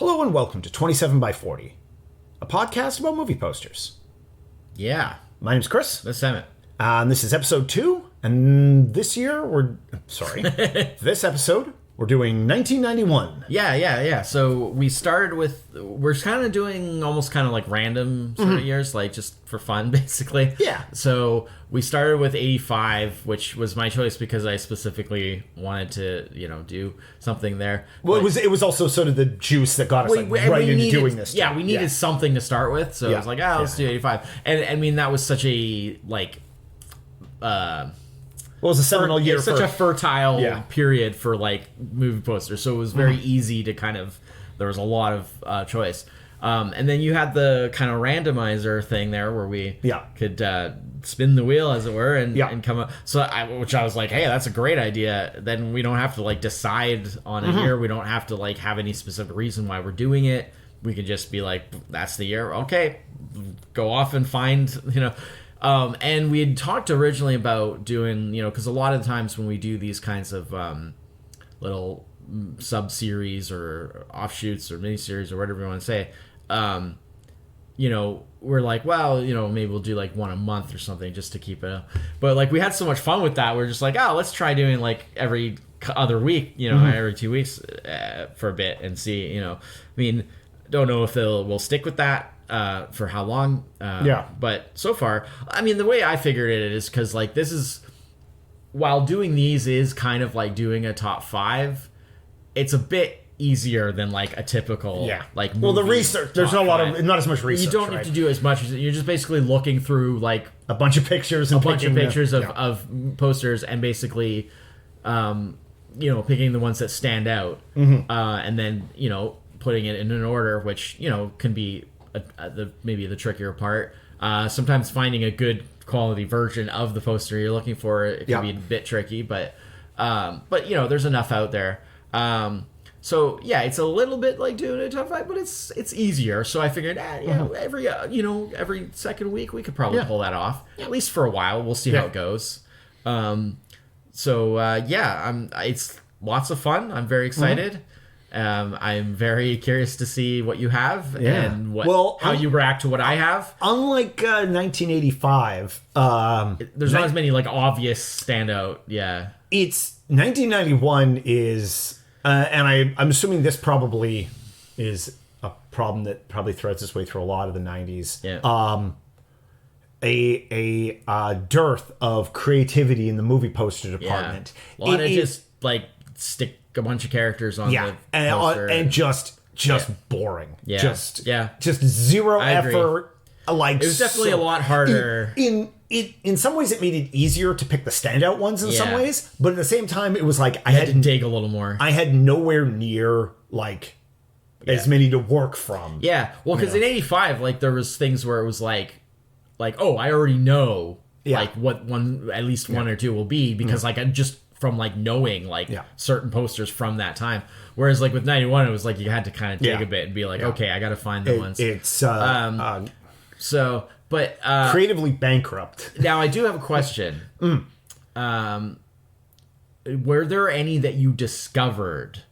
Hello and welcome to 27 by 40, a podcast about movie posters. Yeah. My name's Chris. That's Emmett. And this is episode 2, and this episode, we're doing 1991. Yeah. So we started with, we're kind of doing almost kind of like random sort of years, like just for fun, basically. Yeah. So we started with 85, which was my choice because I specifically wanted to, do something there. Well, it was also sort of the juice that got us right into doing this. Yeah, we needed something to start with, so I was like, let's do 85. And I mean, that was such a, Well, it was a seminal year. Such a fertile period for like movie posters, so it was very easy to there was a lot of choice. And then you had the kind of randomizer thing there where we could spin the wheel, as it were, and come up. Which I was like, hey, that's a great idea. Then we don't have to decide on a year. We don't have to have any specific reason why we're doing it. We can just be like, that's the year. Okay, go off and find, and we had talked originally about doing, because a lot of the times when we do these kinds of little sub-series or offshoots or mini-series or whatever you want to say, we're like, well, maybe we'll do one a month or something just to keep it up. But we had so much fun with that. We're just like, oh, let's try doing every other week, every 2 weeks for a bit and see, I mean, don't know if we'll stick with that. For how long? But so far, I mean, the way I figured it is because this is, while doing these is kind of like doing a top 5, it's a bit easier than a typical well, the research, there's not as much research. You don't have to do as much. You're just basically looking through a bunch of pictures and of posters and basically picking the ones that stand out, and then putting it in an order, which can be maybe the trickier part. Sometimes finding a good quality version of the poster you're looking for, it can be a bit tricky, but there's enough out there. So it's a little bit like doing a top 5, but it's easier. So I figured, every second week we could probably pull that off, at least for a while. We'll see how it goes. It's lots of fun. I'm very excited. I'm very curious to see what you have and how you react to what I have. Unlike 1985, there's not as many obvious standout. Yeah, it's 1991 is, and I'm assuming this probably is a problem that probably threads its way through a lot of the 90s. Yeah. A dearth of creativity in the movie poster department. A lot of just stick a bunch of characters on the poster and just boring. Yeah. Just zero effort. It was definitely a lot harder. In some ways, it made it easier to pick the standout ones in some ways, but at the same time, it was I had to dig a little more. I had nowhere near as many to work from. Yeah, well, because in 85, there was things where it was oh, I already know what at least one or two will be because I just from knowing certain posters from that time. Whereas with 91, it was you had to kind of dig a bit and be okay, I got to find the ones. It's but creatively bankrupt. Now I do have a question. Were there any that you discovered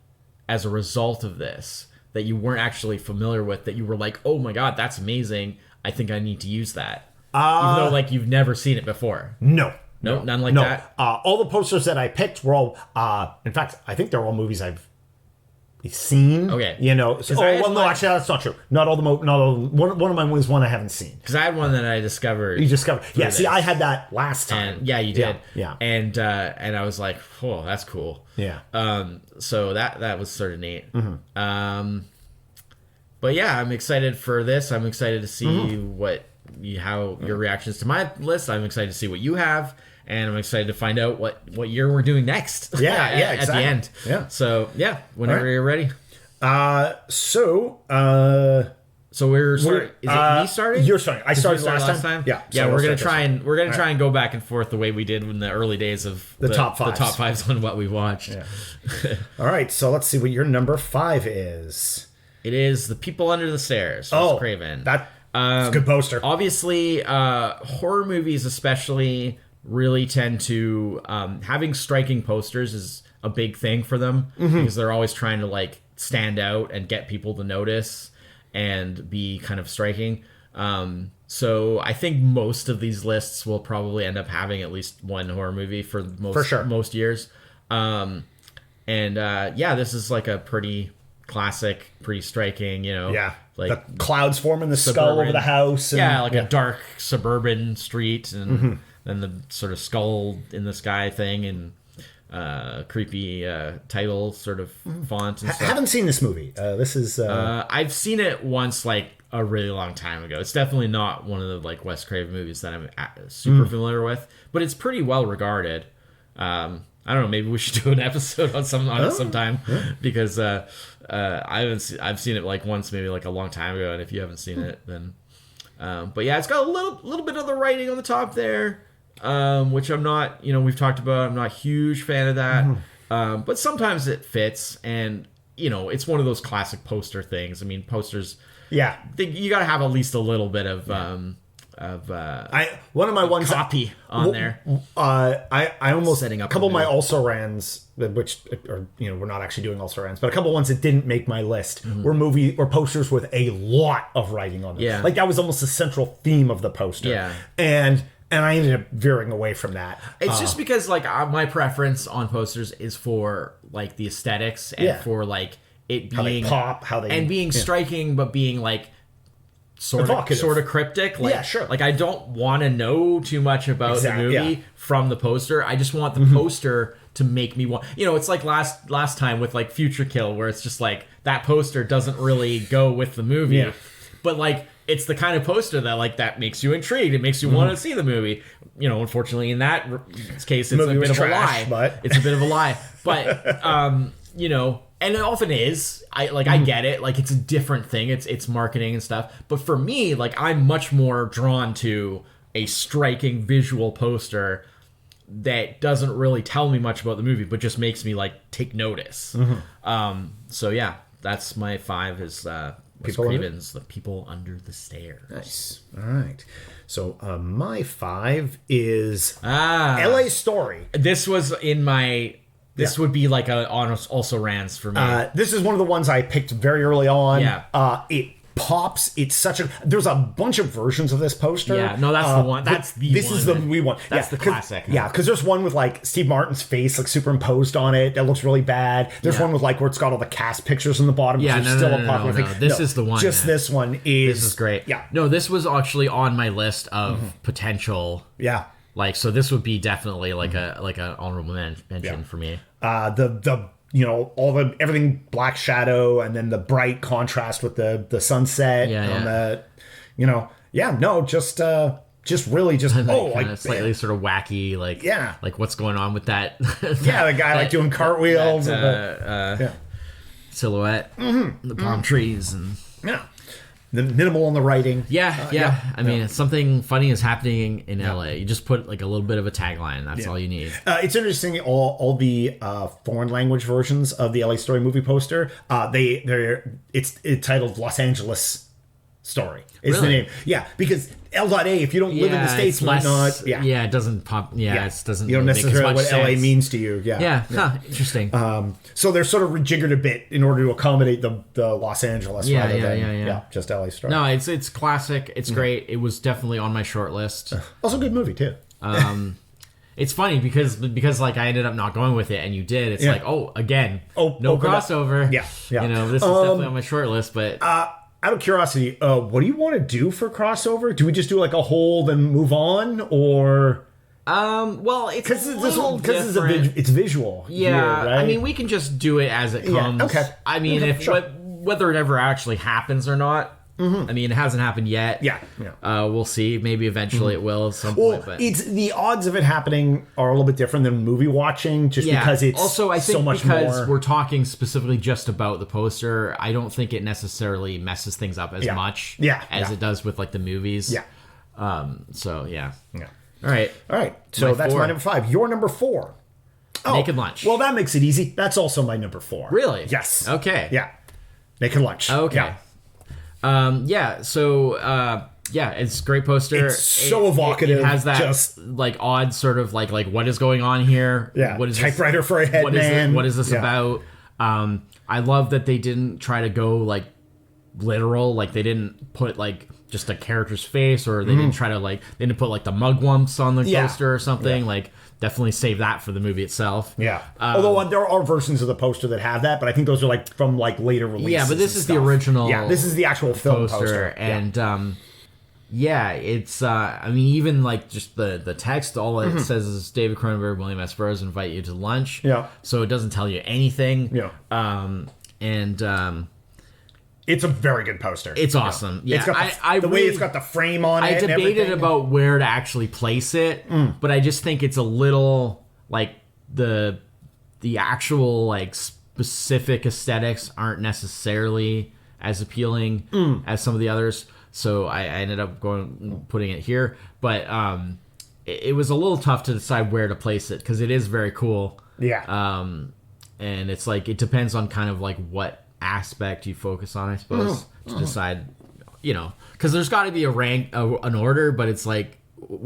as a result of this that you weren't actually familiar with that you were oh my god, that's amazing, I think I need to use that, even though you've never seen it before? No, none like that. All the posters that I picked were all. In fact, I think they're all movies I've seen. Okay, actually, that's not true. Not all one of mine was one I haven't seen. Because I had one that I discovered. You discovered? Yeah. See, I had that last time. And, you did. Yeah. And I was like, oh, that's cool. Yeah. So that was sort of neat. But yeah, I'm excited for this. I'm excited to see how your reactions to my list. I'm excited to see what you have. And I'm excited to find out what year we're doing next. Exactly. At the end. Yeah. So, whenever you're ready. So we're starting. Is it me starting? You're starting. I started last time. Yeah. Yeah, we're gonna try and go back and forth the way we did in the early days of the top 5s. The top 5s on what we watched. Yeah. All right. So let's see what your number 5 is. It is The People Under the Stairs. Wes Craven. That's a good poster. Obviously, horror movies especially really tend to having striking posters is a big thing for them because they're always trying to stand out and get people to notice and be kind of striking. So I think most of these lists will probably end up having at least one horror movie for most years. This is like a pretty classic, pretty striking, like the clouds forming the skull over the house. And, a dark suburban street, and then the sort of skull in the sky thing, and creepy title sort of font and stuff. I haven't seen this movie. This is I've seen it once, like a really long time ago. It's definitely not one of the like Wes Craven movies that I'm super familiar with, but it's pretty well regarded. I don't know. Maybe we should do an episode on it sometime, because I've seen it like once, maybe like a long time ago. And if you haven't seen it, then but yeah, it's got a little bit of the writing on the top there, which I'm not. We've talked about. I'm not a huge fan of that, but sometimes it fits, and it's one of those classic poster things. I mean, posters. Yeah, you got to have at least a little bit of one of my ones copy on there. I almost setting up a couple of my also rans, which are we're not actually doing also rans, but a couple of ones that didn't make my list were posters with a lot of writing on them. Yeah, like that was almost the central theme of the poster. Yeah, and I ended up veering away from that. It's just because like my preference on posters is for like the aesthetics and for like it being how they being striking, but being like sort of cryptic. Like, sure. Like I don't want to know too much about the movie from the poster. I just want the poster to make me want. It's like last time with like Future Kill, where it's just like that poster doesn't really go with the movie, but like it's the kind of poster that makes you intrigued. It makes you want to see the movie. Unfortunately, in that case, it's a bit of a lie. But it's a bit of a lie. But and it often is. I get it. Like it's a different thing. It's marketing and stuff. But for me, like I'm much more drawn to a striking visual poster that doesn't really tell me much about the movie, but just makes me like take notice. So yeah, that's my 5 is Wes Craven's The People Under the Stairs. Nice. All right. So my 5 is L.A. Story. This was in my. This would be like a also rans for me. This is one of the ones I picked very early on. Yeah. It pops. It's there's a bunch of versions of this poster. Yeah, no, that's the one. This is the we want. That's the classic. Yeah, because there's one with like Steve Martin's face like superimposed on it. That looks really bad. There's one with like where it's got all the cast pictures in the bottom. Yeah, no. This is the one. Just this one is. This is great. Yeah. No, this was actually on my list of potential. Yeah. Like, so this would be definitely like a honorable mention for me. Everything black shadow, and then the bright contrast with the sunset. Just really slightly sort of wacky, like what's going on with that? The guy like doing cartwheels silhouette, the palm trees, and the minimal on the writing. I mean, something funny is happening in LA. You just put like a little bit of a tagline. That's all you need. It's interesting. All the foreign language versions of the LA Story movie poster. It's titled Los Angeles Story. Is the name? Yeah, because L.A. If you don't live in the States, might not. Yeah, it doesn't pop. It doesn't. You don't really necessarily make as much what LA sense. means to you. Interesting. So they're sort of rejiggered a bit in order to accommodate the Los Angeles rather than just LA Story. No, it's classic. It's great. It was definitely on my short list. Also a good movie too. It's funny because like I ended up not going with it, and you did. It's like no crossover. Yeah. This is definitely on my short list, but. Out of curiosity, what do you want to do for crossover? Do we just do like a hold and move on, or? Well, it's it's visual. Yeah, here, right? I mean, we can just do it as it comes. Yeah, okay. I mean, whether it ever actually happens or not. I mean, it hasn't happened yet. Yeah. We'll see. Maybe eventually it will at some point. But it's the odds of it happening are a little bit different than movie watching, just because it's also I think so much because more. We're talking specifically just about the poster. I don't think it necessarily messes things up as much as it does with like the movies. Yeah. So yeah. Yeah. All right. So that's my number 5. Your number 4. Naked Lunch. Well, that makes it easy. That's also my number 4. Really? Yes. Okay. Yeah. Naked Lunch. Okay. Yeah. It's a great poster. It's so evocative. It has that like odd sort of like what is going on here? Yeah. What is typewriter for a head man. What is this about? I love that they didn't try to go like literal, like they didn't put like just a character's face, or they didn't try to like they didn't put like the mugwumps on the poster or something. Like definitely save that for the movie itself. Yeah. Although there are versions of the poster that have that, but I think those are like from like later releases. Yeah, but this is the original. Yeah, this is the actual film poster. And it's I mean, even like just the text, all it says is David Cronenberg, William S. Burroughs invite you to lunch. Yeah. So it doesn't tell you anything. Yeah. It's a very good poster. It's awesome. Yeah. It's got the way it's got the frame on it. I debated about where to actually place it, but I just think it's a little like the actual like specific aesthetics aren't necessarily as appealing as some of the others. So I ended up putting it here, but it was a little tough to decide where to place it because it is very cool. Yeah. And it's like it depends on kind of like what aspect you focus on, I suppose, to decide, because there's got to be a rank, an order, but it's like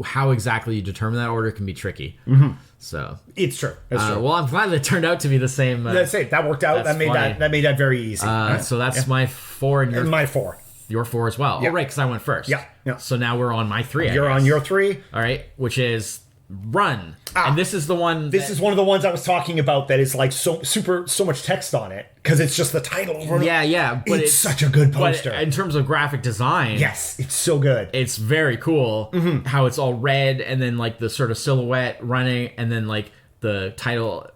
how exactly you determine that order can be tricky. So it's true. It's true. Well, I'm glad it turned out to be the same. That's it. That worked out. That made that very easy. So that's my 4 and my 4. Your 4 as well. Yeah. Oh, right, because I went first. Yeah. So now we're on my 3. You're on your 3. All right, which is Run. And this is the one. This is one of the ones I was talking about that is like so much text on it because it's just the title. Yeah. But it's such a good poster. But in terms of graphic design, yes, it's so good. It's very cool how it's all red and then like the sort of silhouette running and then like the title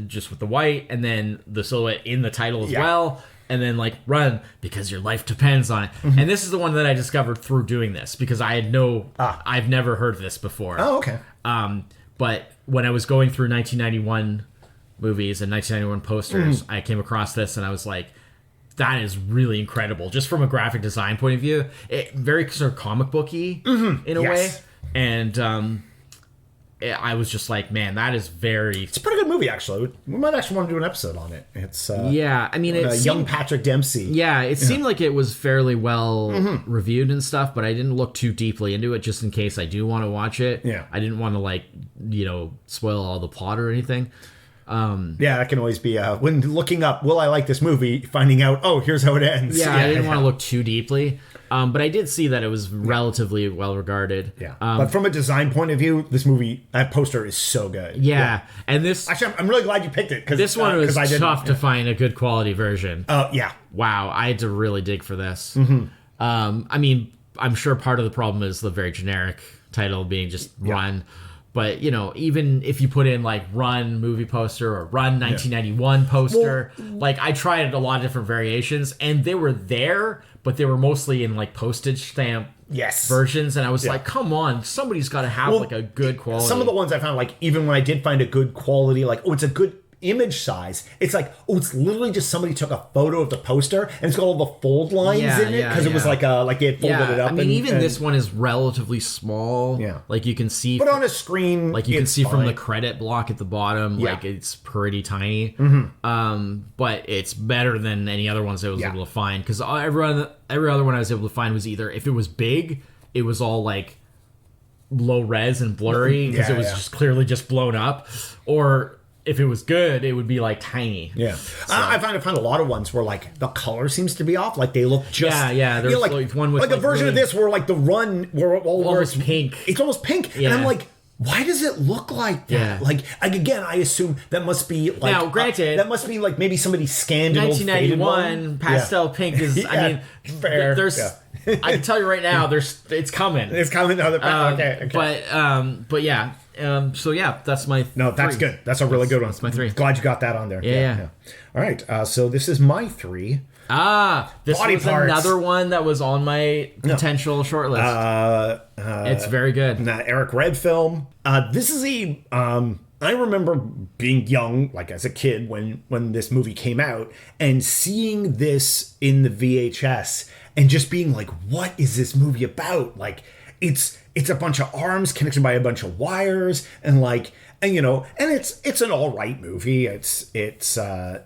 just with the white and then the silhouette in the title as well. And then like Run because your life depends on it. And this is the one that I discovered through doing this because I had I've never heard this before. Oh, okay. But when I was going through 1991 movies and 1991 posters, I came across this and I was like, that is really incredible. Just from a graphic design point of view, very sort of comic booky in a way. And I was just like, man, that is It's a pretty good movie, actually. We might actually want to do an episode on it. It's I mean, it's young Patrick Dempsey. Yeah, it seemed like it was fairly well reviewed and stuff, but I didn't look too deeply into it just in case I do want to watch it. Yeah, I didn't want to like spoil all the plot or anything. That can always be when looking up, will I like this movie? Finding out, oh, here's how it ends. Yeah, I didn't want to look too deeply. But I did see that it was relatively well regarded. Yeah. But from a design point of view, that poster is so good. Yeah. And this... Actually, I'm really glad you picked it. Cause, this one was tough to find a good quality version. Yeah. Wow. I had to really dig for this. I mean, I'm sure part of the problem is the very generic title being just Run. But, even if you put in like Run movie poster or Run 1991 poster, like I tried a lot of different variations and they were there, but they were mostly in like postage stamp versions. And I was like, come on, somebody's got to have like a good quality. Some of the ones I found, like even when I did find a good quality, like, it's a good image size, it's like, it's literally just somebody took a photo of the poster and it's got all the fold lines in it because it was like they had folded it up. I mean, even this one is relatively small. Yeah, like you can see, but on a screen, like you can see from the credit block at the bottom, like it's pretty tiny. But it's better than any other ones I was able to find because every other one I was able to find was either if it was big, it was all like low res and blurry because it was just clearly just blown up, or if it was good, it would be like tiny. Yeah, so. I find a lot of ones where like the color seems to be off, like they look just There's like one with like a version really, of this where like the Run where almost pink. It's almost pink, and I'm like, why does it look like that? Yeah. Like again, I assume that must be like now. Granted, that must be like maybe somebody scanned an 1991 pastel pink is. I mean, fair. There's. I can tell you right now, it's coming. It's coming. Okay. But yeah. So yeah, that's my. No, that's 3. good. That's a really good one. That's my 3. Glad you got that on there. Yeah. All right. So this is my 3. This Body was parts. another one that was on my potential shortlist. It's very good. Eric Red film. This is I remember being young, like as a kid, when this movie came out, and seeing this in the VHS, and just being like, "What is this movie about?" Like, it's a bunch of arms connected by a bunch of wires, and it's an all right movie. It's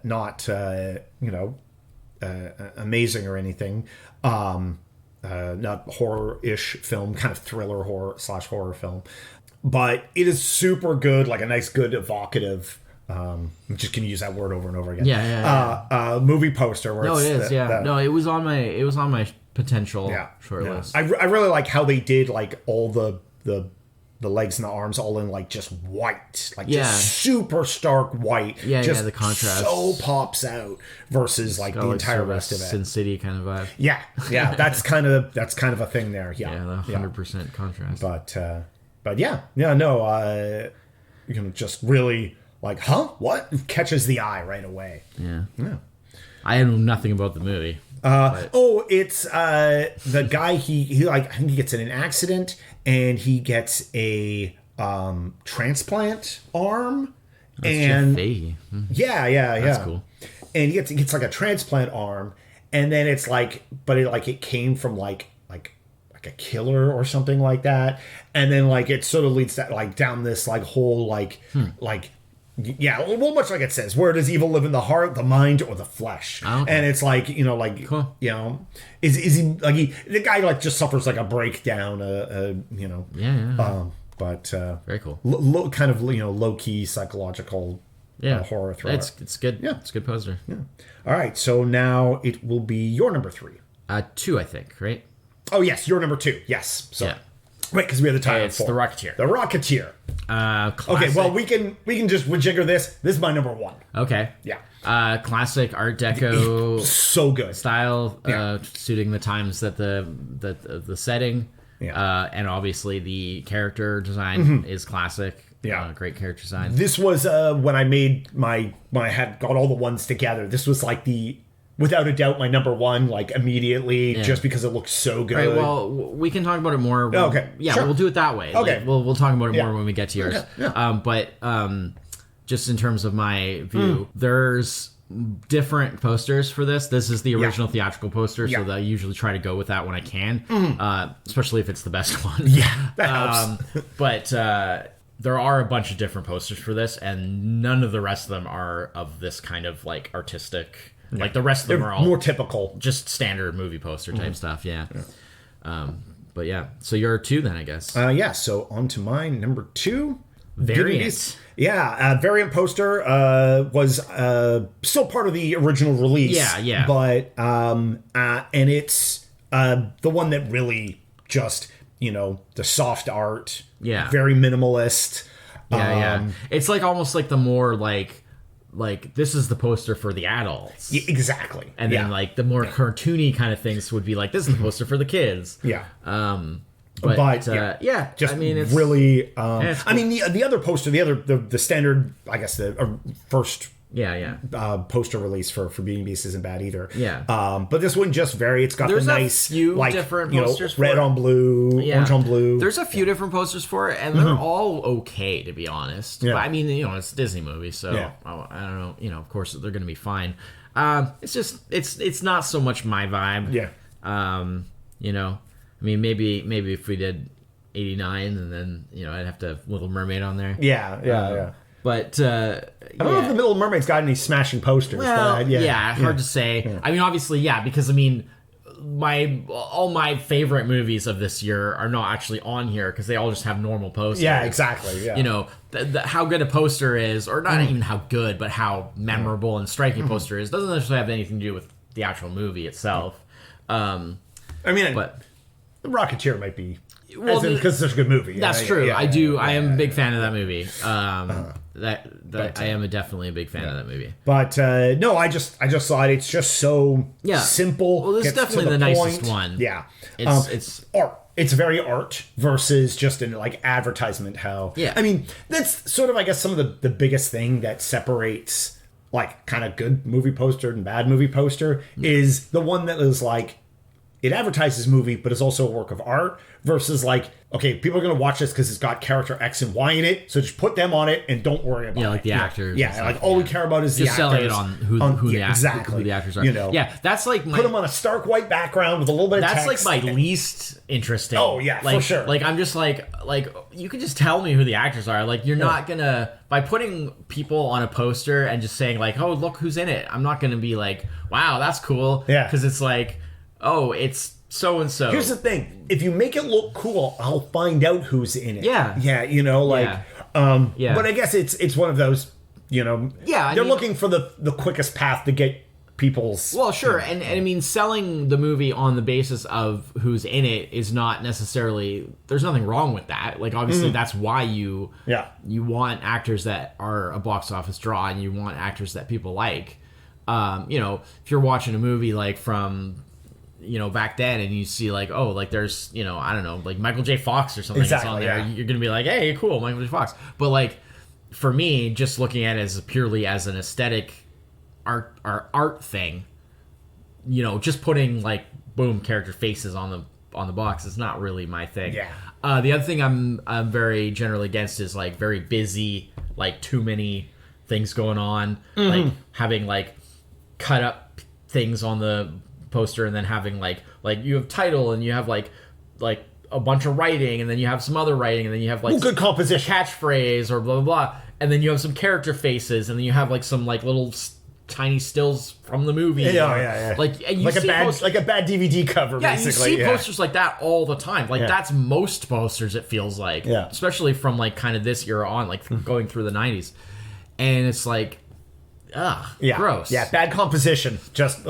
not amazing or anything. Not horror-ish film, kind of thriller horror / horror film. But it is super good, like a nice, good, evocative I'm just gonna use that word over and over again. Movie poster. Where no, it is. No, it was on my potential short list. I really like how they did like all the legs and the arms all in like just white, like just super stark white. Just the contrast so pops out versus like the entire rest of it. Sin City kind of vibe. Yeah, that's kind of a thing there. Yeah, the 100% contrast. But you can just really like, what catches the eye right away. Yeah. I know nothing about the movie. It's the guy. He like I think he gets in an accident and he gets a transplant arm. That's and Jeff Fahey. That's cool. And he gets like a transplant arm, and then it's like, but it came from like a killer or something like that, and then like it sort of leads that like down this like whole like much like it says, where does evil live, in the heart, the mind, or the flesh? Okay. And it's like, cool. Is he like the guy like just suffers like a breakdown, but very cool. Kind of low key psychological horror thriller. It's good. Yeah, it's a good poster. Yeah. All right, so now it will be your number 3. 2, I think, right? Oh yes, your number 2. Yes. So right, because we have the title. It's The Rocketeer. The Rocketeer. Classic. Okay, well we can just rejigger this. This is my number 1. Okay. Yeah. Classic Art Deco. So good style, suiting the times that the setting. Yeah. And obviously the character design is classic. Yeah. Great character design. This was when I made when I had got all the ones together. This was like without a doubt, my number 1, like immediately, just because it looks so good. Right, well, we can talk about it more. Okay. Yeah, sure. We'll do it that way. Okay. Like, we'll talk about it more when we get to yours. Okay. Yeah. But just in terms of my view, there's different posters for this. This is the original theatrical poster, so I usually try to go with that when I can, especially if it's the best one. Yeah, that helps. But there are a bunch of different posters for this, and none of the rest of them are of this kind of like artistic. Like the rest of them are all more typical, just standard movie poster type stuff. Yeah. But yeah, so you're 2 then, I guess. So on to mine, number 2. Variant. Variant poster was still part of the original release. Yeah. But and it's the one that really just the soft art. Yeah. Very minimalist. Yeah. It's like almost like the more like this is the poster for the adults. Yeah, exactly. And then like the more cartoony kind of things would be like, this is the poster for the kids. Yeah. But just I mean, it's really. it's cool. I mean, the other poster, the standard, I guess the first poster release for Beauty and the Beast isn't bad either. Yeah. But this one just very. It's got There's the nice few different posters for red on blue, orange on blue. There's a few different posters for it, and they're all okay, to be honest. Yeah. But I mean, it's a Disney movie, so I don't know. Of course, they're going to be fine. It's just it's not so much my vibe. Yeah. I mean, maybe if we did 89, and then I'd have to have Little Mermaid on there. Yeah. But I don't know if the Little Mermaid's got any smashing posters. Well, but hard to say. Yeah. I mean, obviously, because I mean, all my favorite movies of this year are not actually on here because they all just have normal posters. Yeah, exactly. Yeah. How good a poster is, or not even how good, but how memorable and striking a poster is, doesn't necessarily have anything to do with the actual movie itself. I mean, but The Rocketeer might be. Well, because it's such a good movie. That's true. I am a big fan of that movie. I am definitely a big fan of that movie. But no, I just thought it's just so simple. Well, this is definitely the nicest one. Yeah, it's art. It's very art versus just an like advertisement. I mean, that's sort of I guess some of the biggest thing that separates like kind of good movie poster and bad movie poster is the one that is like. It advertises movie, but it's also a work of art versus like, okay, people are going to watch this because it's got character X and Y in it. So just put them on it and don't worry about it. Yeah, like the actors. Yeah, like all we care about is just the actors. Just selling it on who the actors are. Yeah, that's like put them on a stark white background with a little bit of text. That's like my least interesting. Oh, yeah, like, for sure. Like, I'm just like you can just tell me who the actors are. Like, you're not going to, by putting people on a poster and just saying like, oh, look who's in it. I'm not going to be like, wow, that's cool. Yeah. Because it's like, oh, it's so and so. Here's the thing: if you make it look cool, I'll find out who's in it. Yeah, But I guess it's one of those. they're looking for the quickest path to get people's. Well, sure, and I mean, selling the movie on the basis of who's in it is not necessarily. There's nothing wrong with that. Like, obviously, that's why you want actors that are a box office draw, and you want actors that people like. If you're watching a movie like from back then, and you see like, oh, like there's I don't know, like Michael J. Fox or something that's on there, you're gonna be like, hey, cool, Michael J. Fox. But like for me, just looking at it as purely as an aesthetic art thing, just putting like boom character faces on the box is not really my thing. The other thing I'm very generally against is like very busy, like too many things going on, like having like cut up things on the poster, and then having like you have title, and you have like a bunch of writing, and then you have some other writing, and then you have like good composition, catchphrase or blah blah blah, and then you have some character faces, and then you have like some like little tiny stills from the movie. Yeah. Like a bad DVD cover. Yeah, basically. You see posters like that all the time. Like that's most posters. It feels like, especially from like kind of this era on, like going through the 90s, and it's like, gross. Yeah, bad composition. Just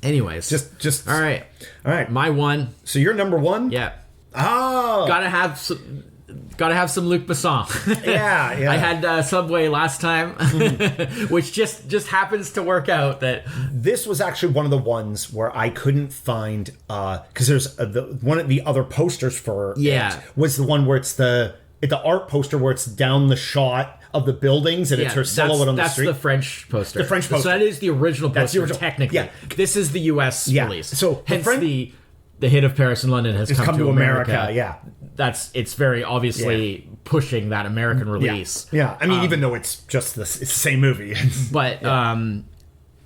Anyways, just all right. My one. So you're number one. Yeah. Oh. Gotta have some Luc Besson. Yeah. I had Subway last time, which just happens to work out that this was actually one of the ones where I couldn't find because there's one of the other posters for it was the one where it's the art poster where it's down the shot of the buildings and it's her silhouette on the street. That's the French poster. The French poster. So that is the original poster, technically. Yeah. This is the U.S. release. So hence the hit of Paris and London has come to America. Yeah. It's very obviously pushing that American release. Yeah. I mean, even though it's just it's the same movie. But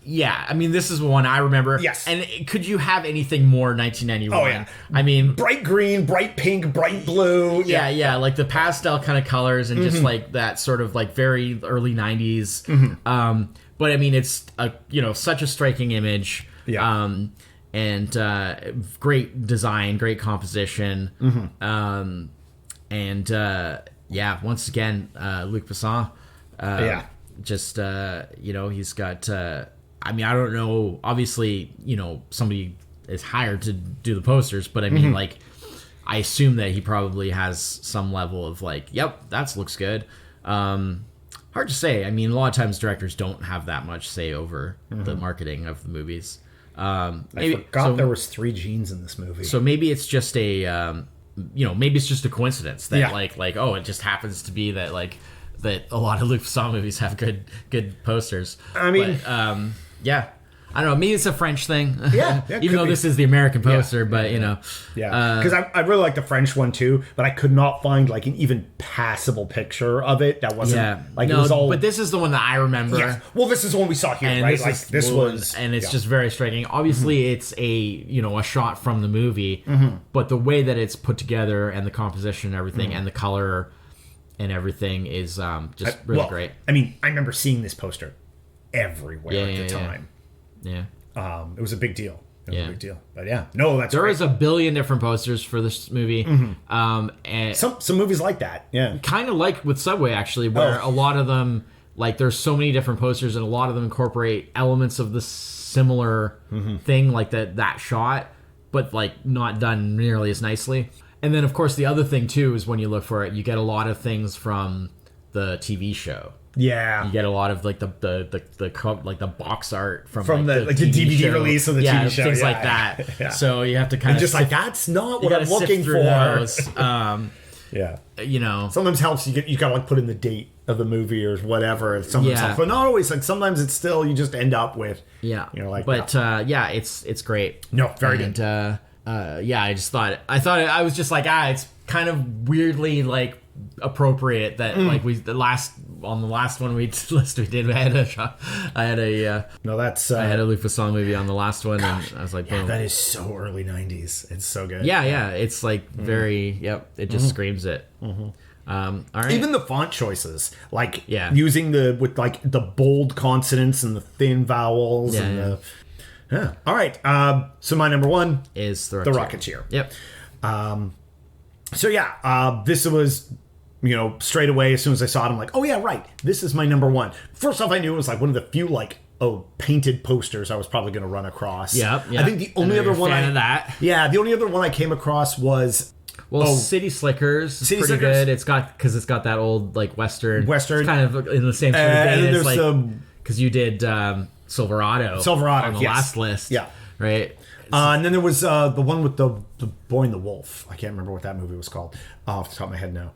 I mean, this is one I remember. Yes. And could you have anything more 1991? Oh, yeah. I mean, bright green, bright pink, bright blue. Yeah. Like the pastel kind of colors and just like that sort of like very early 90s. But I mean, it's such a striking image. Yeah. And great design, great composition. Once again, Luc Besson. Just he's got. I mean, I don't know. Obviously, somebody is hired to do the posters, but I mean, like, I assume that he probably has some level of like, yep, that looks good. Hard to say. I mean, a lot of times directors don't have that much say over the marketing of the movies. I forgot there was 3 genes in this movie. So maybe it's just a, maybe it's just a coincidence that it just happens to be that like that a lot of Luc Besson movies have good posters. I mean, but, I don't know. Maybe it's a French thing. Yeah, even though this is the American poster, but because I really like the French one too, but I could not find like an even passable picture of it that wasn't it was all. But this is the one that I remember. Yeah. Well, this is the one we saw here, and right? This was, and it's just very striking. Obviously, it's a shot from the movie, but the way that it's put together and the composition and everything and the color and everything is just really great. I mean, I remember seeing this poster everywhere at the time. Yeah. It was a big deal. It was a big deal. But there great. Is a billion different posters for this movie. And some movies like that. Yeah. Kind of like with Subway actually, where a lot of them like there's so many different posters and a lot of them incorporate elements of the similar thing like that shot, but like not done nearly as nicely. And then of course the other thing too is when you look for it, you get a lot of things from the TV show. Yeah, you get a lot of like the box art from the DVD show. Release of the TV show, things like that. Yeah. So you have to kind of just like that's not what I'm looking for. Sometimes helps you gotta like put in the date of the movie or whatever. Sometimes but not always. Like sometimes it's still you just end up with it's great. No, very good. I was just like it's kind of weirdly like appropriate that like the last one we did I had a Luc Besson movie on the last one. Gosh, and I was like, boom. That is so early 90s. It's so good. It's like very it just screams it. All right, even the font choices, like using with like the bold consonants and the thin vowels all right, so my number one is the Rocketeer. Yep. This was straight away as soon as I saw it, I'm like, oh yeah, right, this is my number one. First off, I knew it was like one of the few like painted posters I was probably going to run across. Yep. I think the only other one the only other one I came across was City Slickers. It's pretty good. It's got that old like Western. It's kind of in the same sort of vein. It's like because you did Silverado on the last list. Yeah. Right. And then there was the one with the Boy and the Wolf. I can't remember what that movie was called off the top of my head now.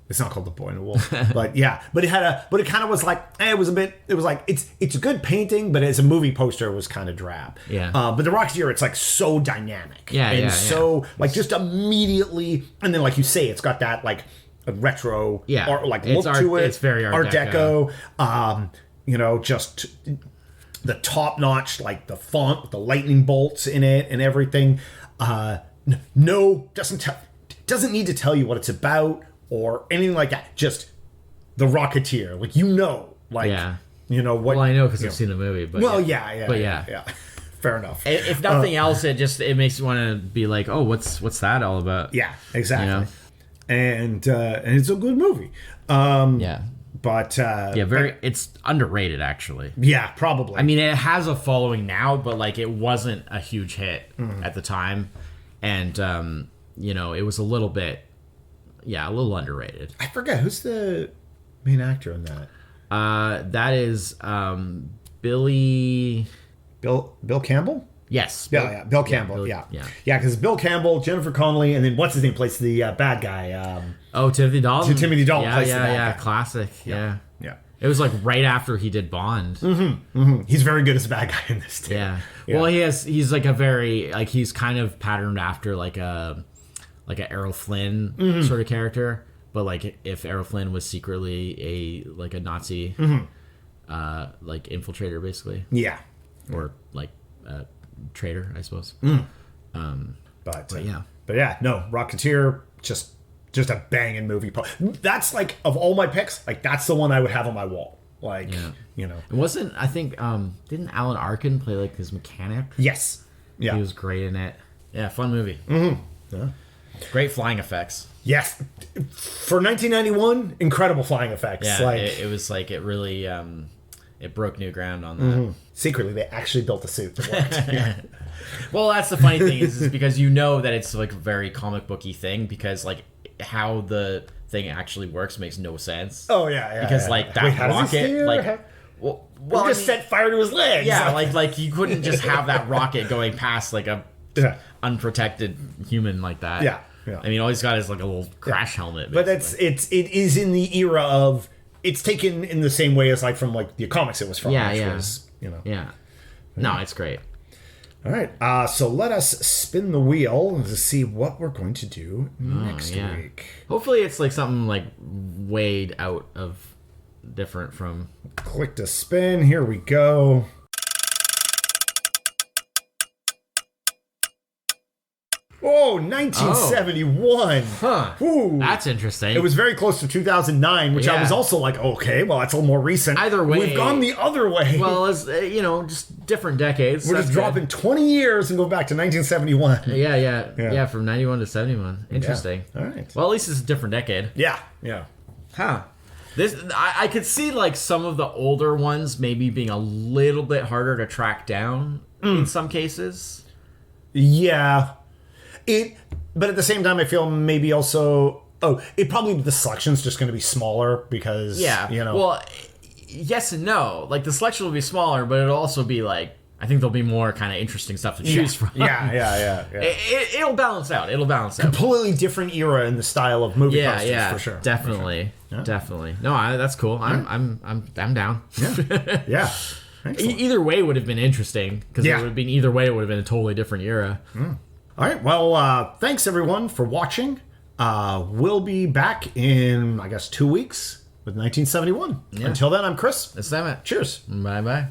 It's not called The Boy and the Wolf, but yeah. But it kind of was like, it was like, it's a good painting, but as a movie poster, it was kind of drab. Yeah. But The Rocketeer, it's like so dynamic. So like just immediately, and then like you say, it's got that like a retro or like look to it. It's very Art Deco. Just the top notch, like the font with the lightning bolts in it and everything. Doesn't need to tell you what it's about or anything like that. Just The Rocketeer, like what. Well, I know because I've seen the movie, but yeah. Fair enough. If nothing else, it makes you want to be like, oh, what's that all about? Yeah, exactly. And it's a good movie. But it's underrated actually. Yeah, probably. I mean, it has a following now, but like it wasn't a huge hit at the time, and it was a little bit, a little underrated. I forget who's the main actor in that. That is Bill Campbell. Yes. Bill Campbell. Yeah. Because Bill Campbell, Jennifer Connelly, and then what's his name plays the bad guy. Timothy Dalton. Timothy Dalton plays the bad guy. Classic. Yeah. It was like right after he did Bond. He's very good as a bad guy in this too. Yeah. Well, he's like a very like he's kind of patterned after like a Errol Flynn sort of character, but like if Errol Flynn was secretly a Nazi like infiltrator basically. Yeah. Or like traitor, I suppose. But no, Rocketeer, just a banging movie. That's like, of all my picks, like that's the one I would have on my wall. Like, It wasn't, I think, didn't Alan Arkin play like his mechanic? Yes. Yeah. He was great in it. Yeah, fun movie. Yeah. Great flying effects. Yes. For 1991, incredible flying effects. Yeah, it was like, it really, it broke new ground on that. Secretly, they actually built a suit that worked. Yeah. Well, that's the funny thing is because that it's like a very comic booky thing because like how the thing actually works makes no sense. Oh yeah. Because like that rocket, like just set fire to his legs. Yeah, like you couldn't just have that rocket going past like a unprotected human like that. Yeah. I mean, all he's got is like a little crash helmet. Basically. But it is in the era of. It's taken in the same way as like from like the comics it was from. Was, Yeah. No, it's great. All right. So let us spin the wheel to see what we're going to do next week. Hopefully it's like something like way out of different from. Click to spin. Here we go. Oh, 1971. Huh. Ooh. That's interesting. It was very close to 2009, which I was also like, okay, well, that's a little more recent. Either way. We've gone the other way. Well, it's, just different decades. We're just dropping 20 years and go back to 1971. Yeah, from 91 to 71. Interesting. Yeah. All right. Well, at least it's a different decade. Yeah. Huh. I could see like some of the older ones maybe being a little bit harder to track down in some cases. Yeah. But at the same time, I feel maybe also. The selection's just going to be smaller because Well, yes and no. Like the selection will be smaller, but it'll also be like I think there'll be more kind of interesting stuff to choose from. Yeah. It'll balance out. Completely different era in the style of movie posters, for sure. Definitely, Yeah. definitely. No, that's cool. I'm down. Yeah. Either way would have been interesting because it would have been either way. It would have been a totally different era. All right. Well, thanks everyone for watching. We'll be back in, I guess, 2 weeks with 1971. Until then, I'm Chris. It's Emmett. Cheers. Bye-bye.